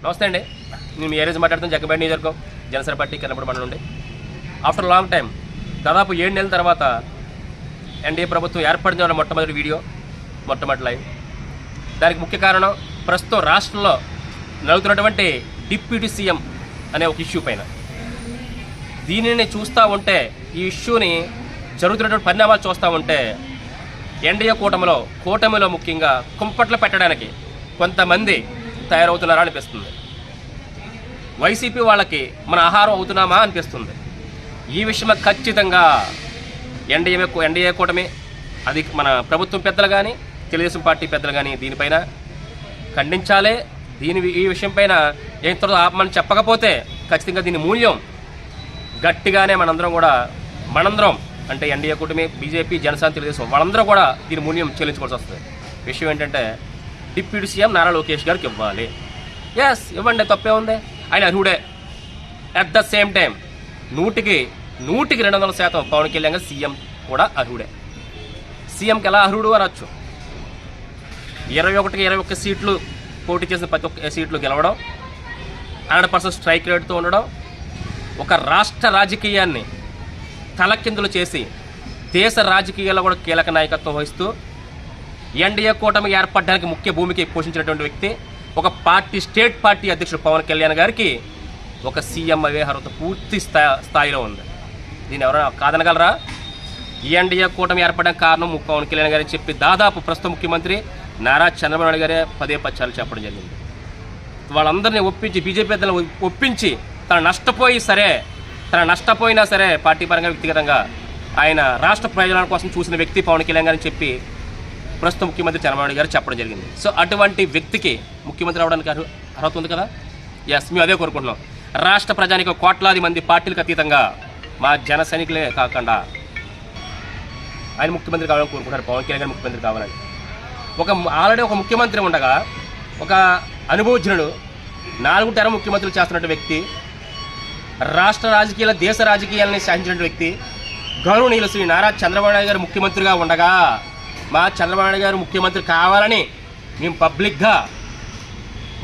నమస్తే అండి. నేను మీ ఏరియా మాట్లాడుతాను. జగ్గంపేట నియోజకవర్గం జనసేన పార్టీ కిరణపూడి మండలం నుండి. ఆఫ్టర్ లాంగ్ టైం దాదాపు 7 నెలల తర్వాత ఎన్డీఏ ప్రభుత్వం ఏర్పడిన మొట్టమొదటి వీడియో, మొట్టమొదటి లైవ్. దానికి ముఖ్య కారణం ప్రస్తుతం రాష్ట్రంలో నలుగుతున్నటువంటి డిప్యూటీ సీఎం అనే ఒక ఇష్యూ పైన. దీనిని చూస్తూ ఉంటే, ఈ ఇష్యూని జరుగుతున్నటువంటి పరిణామాలు చూస్తూ ఉంటే ఎన్డీఏ కూటమిలో ముఖ్యంగా కుంపట్లు పెట్టడానికి కొంతమంది తయారవుతున్నారా అనిపిస్తుంది. వైసీపీ వాళ్ళకి మన ఆహారం అవుతున్నామా అనిపిస్తుంది. ఈ విషయం ఖచ్చితంగా ఎన్డీఏ కూటమి, అది మన ప్రభుత్వం పెద్దలు కానీ తెలుగుదేశం పార్టీ పెద్దలు కానీ దీనిపైన ఖండించాలి. ఈ విషయం పైన ఏం త్వరగా ఆపమని చెప్పకపోతే ఖచ్చితంగా దీని మూల్యం గట్టిగానే మనందరం అంటే ఎన్డీఏ కూటమి, బీజేపీ, జనసేన, తెలుగుదేశం వాళ్ళందరూ కూడా దీని మూల్యం చెల్లించుకోవాల్సి వస్తుంది. విషయం ఏంటంటే డిప్యూటీ సీఎం నారా లోకేష్ గారికి ఇవ్వాలి. ఎస్, ఇవ్వండి, తప్పే ఉంది. ఆయన అర్హుడే. అట్ ద సేమ్ టైం 100కి 200% పవన్ కళ్యాణ్ గారు సీఎం కూడా అర్హుడే. సీఎంకి ఎలా అర్హుడు అనొచ్చు? 21కి 21 సీట్లు పోటీ చేసిన ప్రతి ఒక్క సీట్లు గెలవడం, 100% స్ట్రైక్ రేట్తో ఉండడం, ఒక రాష్ట్ర రాజకీయాన్ని తలకిందులు చేసి దేశ రాజకీయాల్లో కూడా కీలక నాయకత్వం వహిస్తూ ఎన్డీఏ కూటమి ఏర్పడడానికి ముఖ్య భూమికి పోషించినటువంటి వ్యక్తి, ఒక స్టేట్ పార్టీ అధ్యక్షుడు పవన్ కళ్యాణ్ గారికి ఒక సీఎం అయ్యే అర్హత పూర్తి స్థాయిలో ఉంది. దీన్ని ఎవరైనా కాదనగలరా? ఈ ఎన్డీఏ కూటమి ఏర్పడడానికి కారణం పవన్ కళ్యాణ్ గారని చెప్పి దాదాపు ప్రస్తుత ముఖ్యమంత్రి నారా చంద్రబాబు నాయుడు గారే పదే పచ్చాలు చెప్పడం జరిగింది. వాళ్ళందరినీ ఒప్పించి, బీజేపీ పెద్దలను ఒప్పించి, తను నష్టపోయినా సరే పార్టీ పరంగా, వ్యక్తిగతంగా ఆయన రాష్ట్ర ప్రయోజనాల కోసం చూసిన వ్యక్తి పవన్ కళ్యాణ్ గారని చెప్పి ప్రస్తుత ముఖ్యమంత్రి చంద్రబాబు నాయుడు గారు చెప్పడం జరిగింది. సో అటువంటి వ్యక్తికి ముఖ్యమంత్రి అవడానికి అర్హత ఉంది కదా? ఎస్, మేము అదే కోరుకుంటున్నాం. రాష్ట్ర ప్రజానికి కోట్లాది మంది పార్టీలకు అతీతంగా మా జన సైనికులే కాకుండా ఆయన ముఖ్యమంత్రి కావాలని కోరుకుంటారు. పవన్ కళ్యాణ్ గారు ముఖ్యమంత్రి కావాలని ఆల్రెడీ ఒక ముఖ్యమంత్రి ఉండగా, ఒక అనుభవజ్ఞుడు 4 టర్మ్ ముఖ్యమంత్రులు చేస్తున్న వ్యక్తి, రాష్ట్ర రాజకీయాల, దేశ రాజకీయాలని శాసించిన వ్యక్తి, గౌరవనీయులు శ్రీ నారా చంద్రబాబు నాయుడు గారు ముఖ్యమంత్రిగా ఉండగా మా చంద్రబాబు నాయుడు గారు ముఖ్యమంత్రి కావాలని మేము పబ్లిక్గా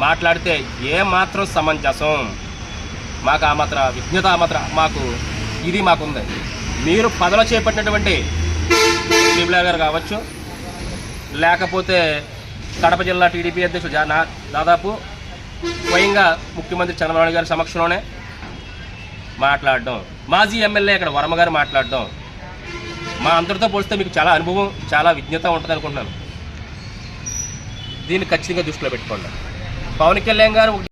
మాట్లాడితే ఏమాత్రం సమంజసం? మాకు ఆ మాత్రం విజ్ఞత మాకుంది. మీరు పదవిలో చేపట్టినటువంటి శ్రీబిలా గారు కావచ్చు, లేకపోతే కడప జిల్లా టీడీపీ అధ్యక్షుడు దాదాపు స్వయంగా ముఖ్యమంత్రి చంద్రబాబు నాయుడు గారి సమక్షంలోనే మాట్లాడడం, మాజీ ఎమ్మెల్యే ఇక్కడ వర్మ గారు మాట్లాడడం, మా అందరితో పోలిస్తే మీకు చాలా అనుభవం, చాలా విజ్ఞత ఉంటుంది అనుకుంటున్నాను. దీన్ని ఖచ్చితంగా దృష్టిలో పెట్టుకోండి. పవన్ కళ్యాణ్ గారు